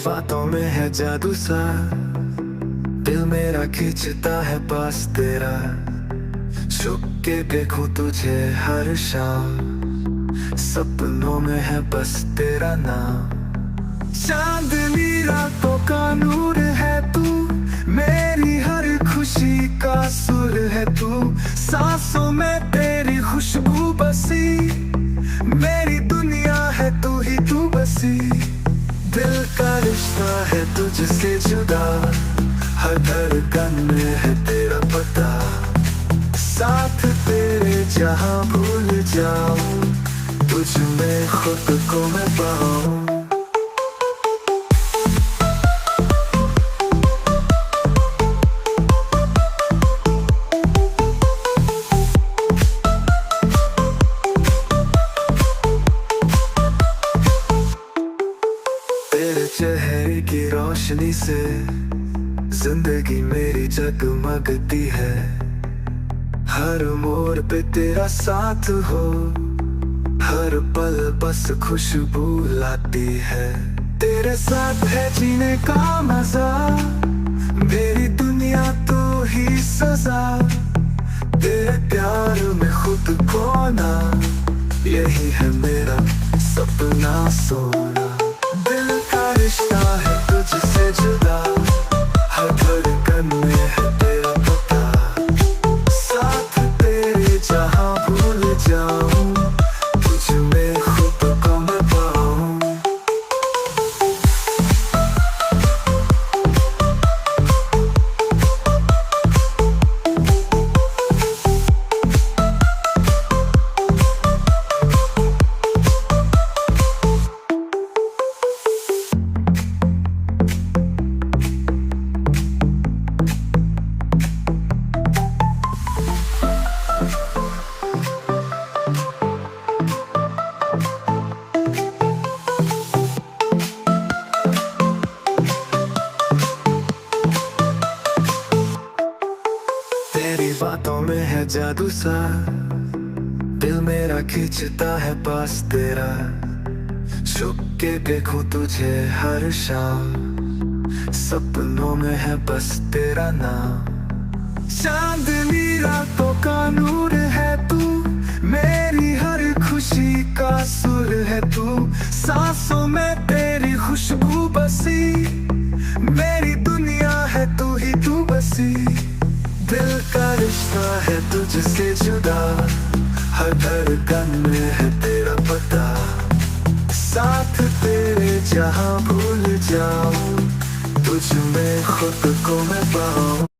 बातों में है जादू सा, दिल मेरा खींचता है पास तेरा। छुप के देखूं तुझे हर शाम, सपनों में है बस तेरा नाम। चांदनी रातों का नूर है तू, मेरी हर खुशी का सुर है तू। सांसों में तेरी खुशबू बसी, मेरी दुनिया है तू ही तू बसी। दिल का रिश्ता है तुझसे जुदा, हर धड़कन में है तेरा पता। साथ तेरे जहां भूल जाऊं, तुझ में खुद को मैं पाऊं। तेरे चेहरे की रोशनी से जिंदगी मेरी जगमगती है। हर मोड़ पे तेरा साथ हो, हर पल बस खुशबू लाती है। तेरे साथ है जीने का मजा, मेरी दुनिया तू ही सजा। तेरे प्यार में खुद खोना, यही है मेरा सपना सोना। दिल का रिश्ता है तुझसे जुदा, हर धड़कन में है तेरा पता। साथ तेरे जहां भूल जाऊं, तुझ में खुद को मैं पाऊं। तेरी बातों में है जादू सा, दिल मेरा खींचता है पास तेरा। छुप के देखूं तुझे हर शाम, सपनों में है बस तेरा नाम। चांदनी रातों का नूर है तू, मेरी हर खुशी का सुर है तू। सांसों में तेरी खुशबू बसी, मेरी दुनिया है तू ही तू बसी। दिल का रिश्ता है तुझसे जुदा, हर धड़कन में है तेरा पता। साथ तेरे जहां भूल जाऊं, तुझ में खुद को मैं पाऊं।